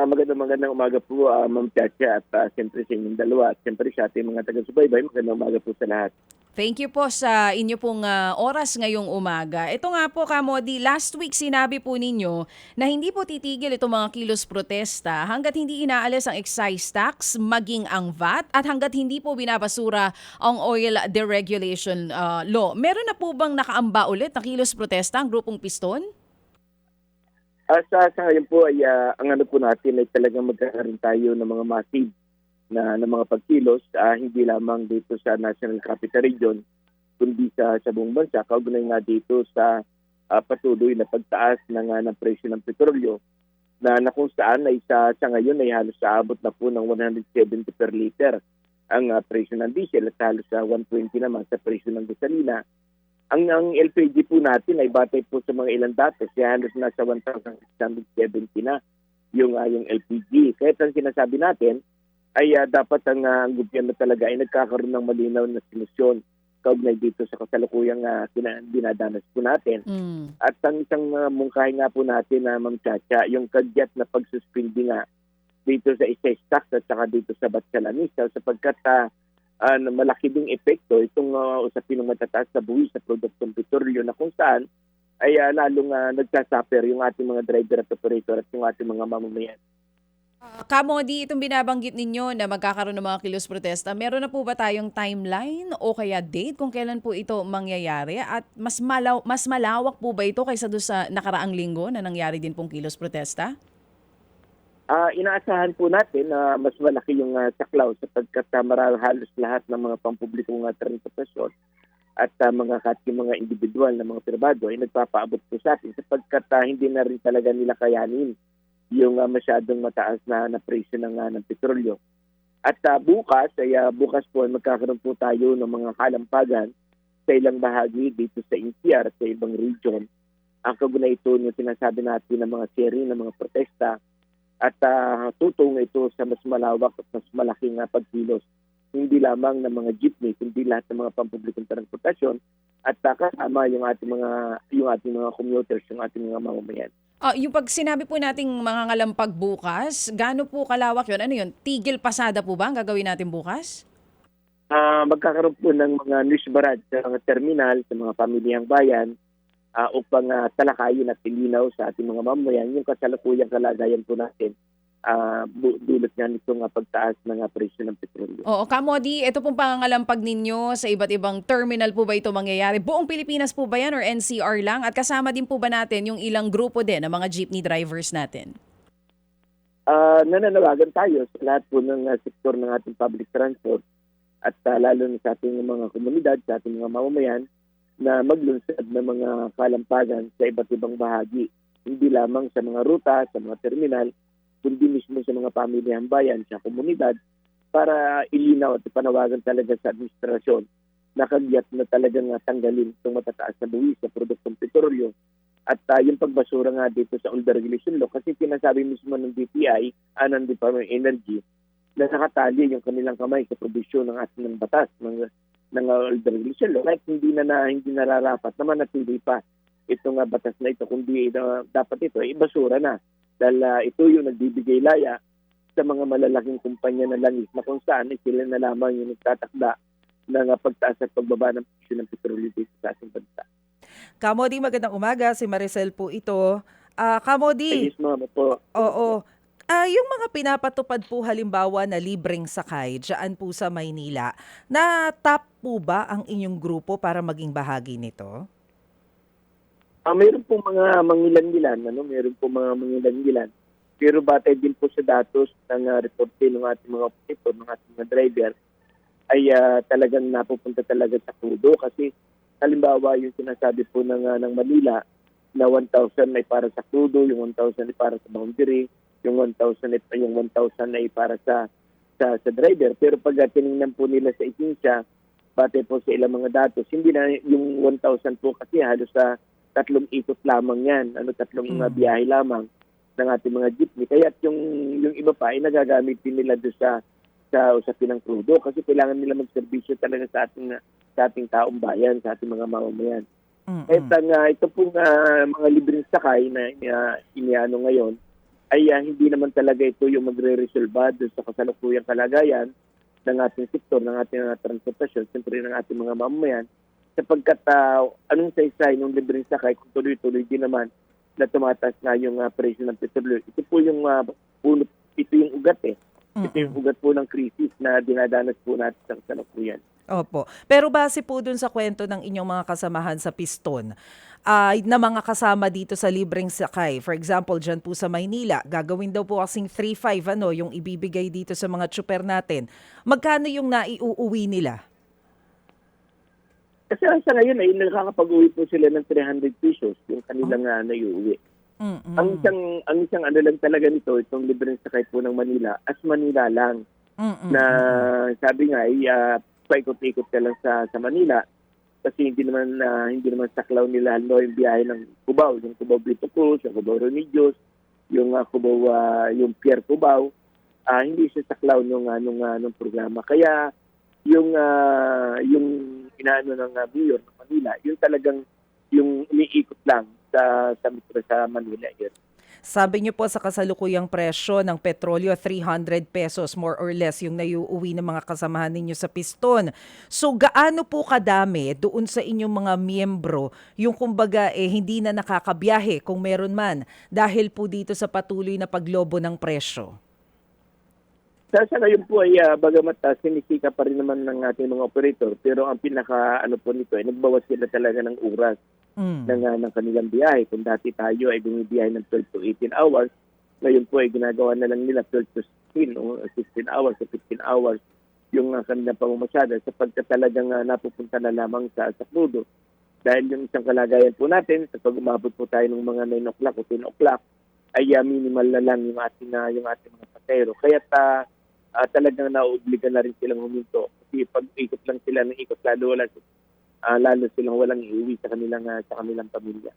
Magandang umaga po, Ma'am Chacha at siyempre sa inyong dalawa at siyempre sa ating mga taga-subaybay. Magandang umaga po sa lahat. Thank you po sa inyo pong oras ngayong umaga. Ito nga po, Kamodi, last week sinabi po ninyo na hindi po titigil itong mga kilos protesta hanggat hindi inaalis ang excise tax, maging ang VAT, at hanggat hindi po binabasura ang oil deregulation law. Meron na po bang nakaamba ulit na kilos protesta ang grupong Piston? Sa ngayon po ay ang ano po natin ay talagang magkakaroon tayo ng mga massive na mga pagkilos, hindi lamang dito sa National Capital Region, kundi sa buong bansa, kaugnay nga dito sa patuloy na pagtaas ng presyo ng petrolyo na kung saan ay sa ngayon ay halos aabot na po ng 170 per liter ang presyo ng diesel at halos sa 120 naman sa presyo ng gasolina. Ang LPG po natin ay batay po sa mga ilang datos, kaya halos nasa 1,670 na yung LPG. Kaya ang sinasabi natin ay dapat ang gobyerno talaga ay nagkakaroon ng malinaw na solusyon kaugnay dito sa kasalukuyang dinadanas po natin. At ang isang mungkahi nga po natin, Ma'am Chacha, yung kagyat na pagsuspindi nga dito sa excise tax at saka dito sa VAT salanisa sapagkat malaki ding epekto itong usapin ng matataas sa buwis sa produktong petrolyo na kung saan ay lalong nagsasuffer yung ating mga driver at operator at yung ating mga mamamayan. Kamodi, itong binabanggit ninyo na magkakaroon ng mga kilos protesta, meron na po ba tayong timeline o kaya date kung kailan po ito mangyayari? At mas malawak po ba ito kaysa doon sa nakaraang linggo na nangyari din pong kilos protesta? Inaasahan po natin na mas malaki yung saklaw sapagkat halos lahat ng mga pampublikong transportasyon at yung mga individual na mga pribado ay nagpapaabot po sa atin sapagkat hindi na rin talaga nila kayanin yung masyadong mataas na presyo ng petrolyo. At bukas po ay magkakaroon po tayo ng mga kalampagan sa ilang bahagi dito sa NCR at sa ibang region. Ang kagunay ito yung sinasabi natin ng mga series ng mga protesta at tutong ito sa mas malawak at mas malaking pagkilos. Hindi lamang ng mga jeepney, kundi lahat ng mga pampublikong transportasyon at kasama yung ating mga commuters, yung ating mga mamamayan. Yung pag sinabi po nating mga ngalampag bukas, gaano po kalawak yun? Ano yun? Tigil pasada po ba ang gagawin natin bukas? Magkakaroon po ng mga news barrage sa mga terminal, sa mga pamilyang bayan upang talakayin at ilinaw sa ating mga mamamayan yung kasalukuyang kalagayan po natin dulot nga nitong pagtaas ng presyo ng petrolyo. Oo, Kamodi, ito pong pangangalampag ninyo sa iba't ibang terminal po ba ito mangyayari? Buong Pilipinas po ba yan or NCR lang? At kasama din po ba natin yung ilang grupo din ng mga jeepney drivers natin? Nananawagan tayo sa lahat po ng sektor ng ating public transport at lalo na sa ating mga komunidad, sa ating mga mamamayan na maglunsad ng mga kalampagan sa iba't ibang bahagi. Hindi lamang sa mga ruta, sa mga terminal, kundi mismo sa mga pamilyang bayan, sa komunidad, para ilinaw at ipanawagan talaga sa administrasyon na kagyat na talagang tanggalin itong matataas na buwis sa produktong petrolyo. At yung pagbasura nga dito sa oil deregulation law, kasi sinasabi mismo ng DTI, ng Department of Energy, na nakatali yung kanilang kamay sa probisyon ng ating batas ng oil deregulation law. Like hindi nararapat naman natili pa itong batas na ito, kundi dapat ito ay basura na. Dahil ito yung nagbibigay laya sa mga malalaking kumpanya na langis na kung saan sila na lamang yung nagtatakda ng pagtaas at pagbaba ng presyo ng petrolyo dito sa ating bansa. Kamodi, magandang umaga. Si Maricel po ito. Kamodi, Yes, ma'am po. oo. Yung mga pinapatupad po halimbawa na libreng sakay dyan po sa Maynila, na-tap po ba ang inyong grupo para maging bahagi nito? Mayroon po mga mangilan-ngilan, mayroon po mga mangilan-ngilan. Pero batay din po sa datos ng reporte ng ating mga operator, ng ating mga driver, ay talagang napupunta talaga sa crudo. Kasi halimbawa yung sinasabi po ng Manila na 1,000 ay para sa crudo, yung 1,000 ay para sa boundary, yung 1,000 ay para sa driver. Pero pag tinignan po nila sa isinsya, batay po sa ilang mga datos, hindi na yung 1,000 po kasi halos sa 3 ikot lamang yan, 3 biyahe lamang ng ating mga jeepney. Kaya yung iba pa ay nagagamit din nila doon sa usapin ng crudo kasi kailangan nila magserbisyo talaga sa ating taong bayan, sa ating mga mamamayan. At ito pong mga libreng sakay na iniano ngayon ay hindi naman talaga ito yung magre-resolba doon sa kasalukuyang kalagayan ng ating sektor, ng ating transportasyon, siyempre ng ating mga mamamayan, sapagkat anong saysay ng libreng sakay kung tuloy-tuloy din naman na tumataas na yung presyo ng petrolyo. Ito po yung ito yung ugat Ito yung ugat po ng krisis na dinadanas po natin sa kasalukuyan. Opo. Pero base po dun sa kwento ng inyong mga kasamahan sa Piston, na mga kasama dito sa libreng sakay, for example, dyan po sa Maynila, gagawin daw po kasing 3-5 yung ibibigay dito sa mga tsuper natin. Magkano yung naiuuwi nila? Kasi sa ngayon ay nakakapag-uwi po sila ng 300 pesos yung kanilang naiuwi. Ang isang ano lang talaga nito, itong libreng sakay po ng Manila, as Manila lang. Na sabi nga ay paikot-ikot ka lang sa Manila kasi hindi naman saklaw nila yung biyahe ng Cubao, yung Cubao Brito Cruz, yung Cubao Remedios, yung Cubao yung Pierre Cubao, hindi siya saklaw nung programa. Kaya yung inaano ng mayor ng Manila, yung talagang yung umiikot lang sa Manila yun. Sabi niyo po sa kasalukuyang presyo ng petrolyo, 300 pesos more or less yung naiuuwi ng mga kasamahan ninyo sa Piston. So gaano po kadami doon sa inyong mga miyembro yung kumbaga hindi na nakakabiyahe kung meron man dahil po dito sa patuloy na paglobo ng presyo? Sa ngayon po ay bagamat sinisika pa rin naman ng ating mga operator, pero ang pinaka po nito ay nagbawas sila talaga ng oras ng kanilang biyahe. Kung dati tayo ay bumibiyahe ng 12 to 18 hours, ngayon po ay ginagawa na lang nila 12 to 16 o 16 hours o 15 hours yung kanilang pamamasyada sapagkat talagang napupunta na lamang sa crudo. Dahil yung isang kalagayan po natin, kapag umabot po tayo ng mga 9 o'clock o 10 o'clock, ay minimal na lang yung ating mga pasahero. Kaya talagang naobliga na rin silang huminto. Kasi pag ikot lang sila ng ikot, lalo silang walang iuwi sa kanilang pamilya.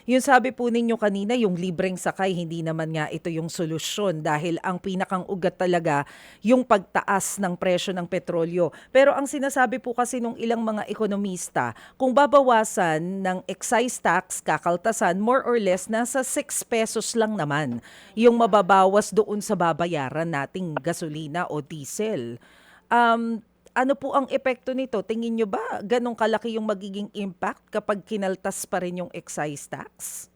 Yung sabi po ninyo kanina, yung libreng sakay, hindi naman nga ito yung solusyon dahil ang pinakang ugat talaga yung pagtaas ng presyo ng petrolyo. Pero ang sinasabi po kasi nung ilang mga ekonomista, kung babawasan ng excise tax, kakaltasan, more or less, nasa 6 pesos lang naman yung mababawas doon sa babayaran nating gasolina o diesel. Ano po ang epekto nito? Tingin nyo ba ganong kalaki yung magiging impact kapag kinaltas pa rin yung excise tax?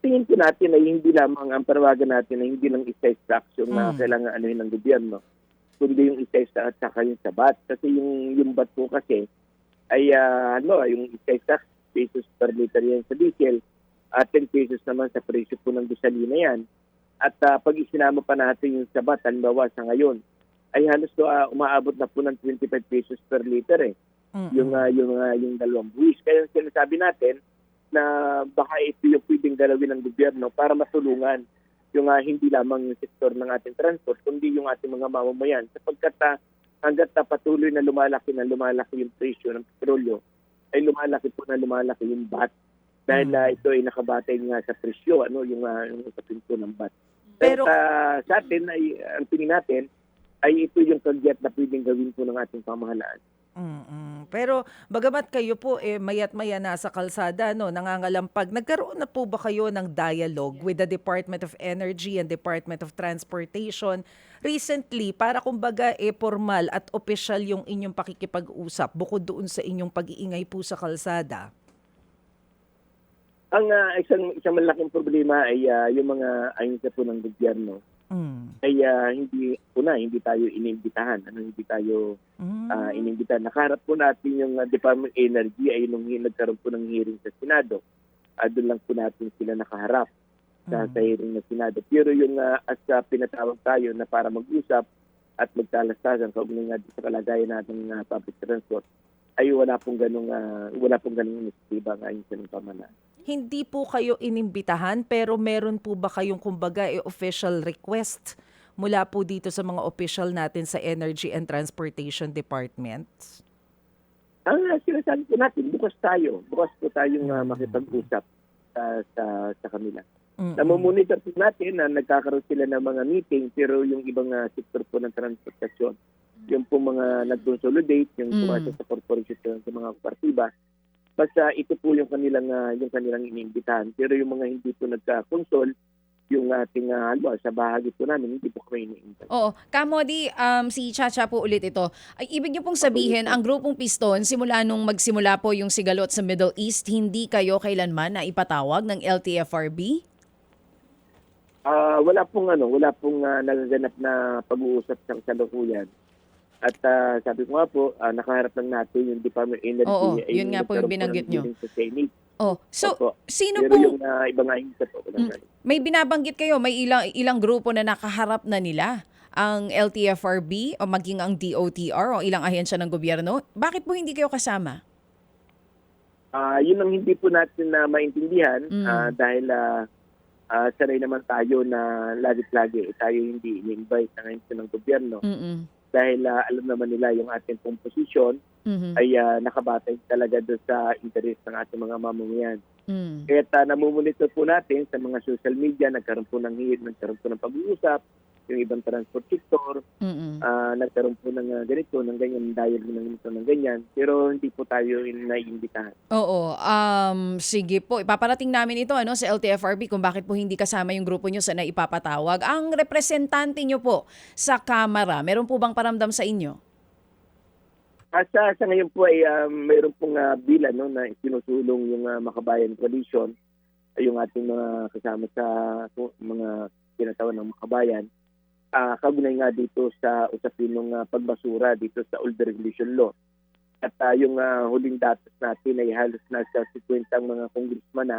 Tingin po natin ay hindi lamang ang panawagan natin ay hindi lang excise tax yung kailangan ng gobyerno, kundi yung excise tax at saka yung sabat. Kasi yung bat po kasi ay yung excise tax, pesos per liter yan sa diesel, at 10 pesos naman sa presyo po ng gasolina yan. At pag isinama pa natin yung sabat, halimbawa sa ngayon, ay halos umaabot na po ng 25 pesos per liter yung dalawang buwis. Kaya sinasabi natin na baka ito yung pwedeng galawin ng gobyerno para matulungan yung hindi lamang yung sektor ng ating transport, kundi yung ating mga mamamayan. Sapagkat hanggat patuloy na lumalaki yung presyo ng petrolyo, ay lumalaki yung VAT. Dahil ito ay nakabatay nga sa presyo, yung usapin po ng VAT. Pero sa atin, ay ang tingin natin, ay ito yung kagyat na pwedeng gawin po ng ating pamahalaan. Pero bagamat kayo po mayat-maya nasa kalsada, nangangalampag, nagkaroon na po ba kayo ng dialogue with the Department of Energy and Department of Transportation recently para kumbaga formal at opisyal yung inyong pakikipag-usap bukod doon sa inyong pag-iingay po sa kalsada? Ang isang malaking problema ay yung mga ahensya po ng gobyerno ay hindi tayo inimbitahan. Hindi tayo inimbitahan. Nakaharap po natin yung Department of Energy ay nung nagkaroon po ng hearing sa Senado. Doon lang po natin sila nakaharap sa hearing ng Senado. Pero yung pinatawag tayo na para mag-usap at magtalastasan kaugnay nga sa kalagayan natin ng public transport, ay wala pong ganung inisiatiba ngayon sa pamahalaan. Hindi po kayo inimbitahan pero meron po ba kayong kumbaga official request mula po dito sa mga official natin sa Energy and Transportation Department? Ang sinasabi po natin, bukas po tayong makipag-usap sa kanila. Namomonitor po natin na nagkakaroon sila ng mga meeting pero yung ibang sektor po ng transportasyon, yung po mga nag-consolidate, yung pumasok sa corporation, sa mga partiba, basta ito po yung kanilang iniimbitahan. Pero yung mga hindi po nagka-consol, yung ating halimbawa sa bahagi po namin, hindi po kami ini-invite. Oo. Kamodi, si Chacha po ulit ito. Ay, ibig niyo pong sabihin, ang grupong Piston, simula nung magsimula po yung sigalot sa Middle East, hindi kayo kailanman na ipatawag ng LTFRB? Wala pong nagaganap na pag-uusap sa kasalukuyan. At sabi ko nga po, nakaharap lang natin yung Department of Energy. Oo, ay yun nga po yung nagkaroon binanggit ng nyo. hearing sa Senate. Oh, so Opo. sino Pero po? yung iba nga hindi po. May binabanggit kayo, may ilang grupo na nakaharap na nila ang LTFRB o maging ang DOTR o ilang ahensya ng gobyerno. Bakit po hindi kayo kasama? Yun ang hindi po natin na maintindihan dahil sanay naman tayo na lagi-lagi tayo hindi in-invite ng ahensya ng gobyerno. Mm-mm. Dahil alam naman nila yung ating pong posisyon Mhm. ay nakabatay talaga doon sa interest ng ating mga mamamayan. Mm. Kaya namumonitor po natin sa mga social media, nagkaroon po ng nagkaroon po ng pag-uusap, yung ibang transport sector, Mm-mm. nagkaroon po ng ganito, ng ganyan, dahil ng ganyan. Pero hindi po tayo naiimbitahan. Oo, sige po. Ipaparating namin ito sa LTFRB kung bakit po hindi kasama yung grupo nyo sa naipapatawag. Ang representante nyo po sa Kamara, meron po bang paramdam sa inyo? Sa ngayon po ay mayroon pong bill na sinusulong yung Makabayan Coalition, yung ating mga kasama sa mga tinatawag ng Makabayan. Kaugnay nga dito sa usapin ng pagbasura dito sa old regulation law. At yung huling datos natin ay halos nasa 50 mga congressman na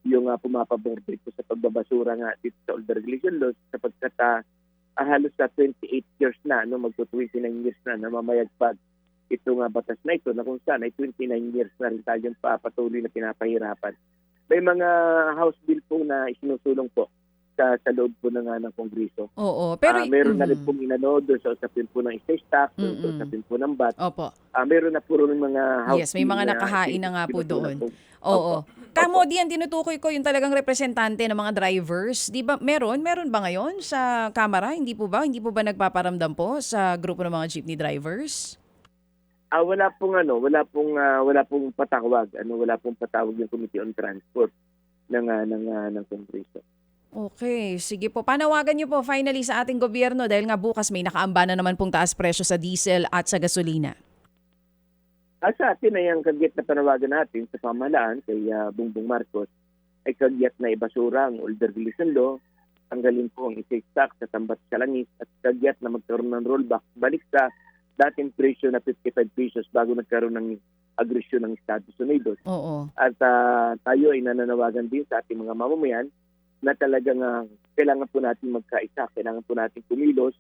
yung pumapabor dito sa pagbabasura nga dito sa old regulation law sapagkat halos sa 28 years na, magto-29 years na mamayagpag ito nga batas na ito na kung saan ay 29 years na rin tayong patuloy na pinapahirapan. May mga House bill po na isinusulong po sa loob po ng Kongreso. Oo, pero meron na rin pong doon sa usapin po ng excise tax, doon sa usapin po ng VAT. Opo. Meron na po rin mga House Yes, may bill mga na nakahain na nga po sinusulong doon. po. Oo. Opo. Kamodi, ang tinutukoy ko yung talagang representante ng mga drivers. Di ba meron ba ngayon sa Kamara? Hindi po ba nagpaparamdam po sa grupo ng mga jeepney drivers? Wala pong patawag. Wala pong patawag yung Committee on Transport ng Kongreso. Okay, sige po. Panawagan niyo po finally sa ating gobyerno dahil nga bukas may nakaamba na naman pong taas presyo sa diesel at sa gasolina. Sa atin ay ang kagyat na panawagan natin sa pamahalaan kay Bongbong Marcos ay kagyat na ibasura ang old regulation law, tanggalin po ang excise tax sa tambat sa langis at kagyat na magkaroon ng rollback balik sa dating presyo na 55 pesos bago nagkaroon ng agresyon ng Estados Unidos. Oo. At tayo ay nananawagan din sa ating mga mamamayan na talagang kailangan po natin magkaisa, kailangan po natin kumilos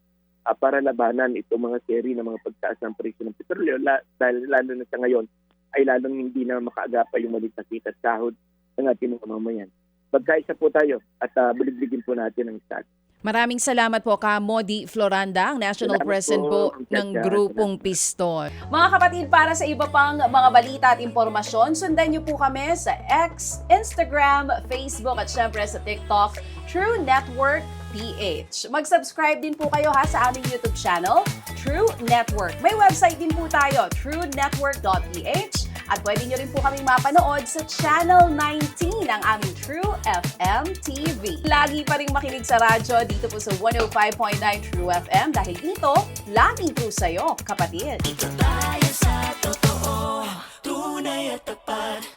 para labanan itong mga seri ng mga pagtaas ng presyo ng petrolyo dahil lalo na sa ngayon ay lalong hindi na makaagapa yung maliit na kita at sahod ng ating mga mamamayan. Magkaisa po tayo at buligligin po natin ang Estado. Maraming salamat po Modi Floranda, ang National Salamat President po po, ng Chacha. Grupong Piston. Mga kapatid, para sa iba pang mga balita at impormasyon, sundan niyo po kami sa X, Instagram, Facebook at syempre sa TikTok, True Network PH. Mag-subscribe din po kayo sa aming YouTube channel, True Network. May website din po tayo, truenetwork.ph. At pwede nyo rin po kaming mapanood sa Channel 19 ng aming True FM TV. Lagi pa rin makinig sa radyo dito po sa 105.9 True FM dahil dito, laging true sa'yo, kapatid. Dito tayo sa totoo, tunay at tapat.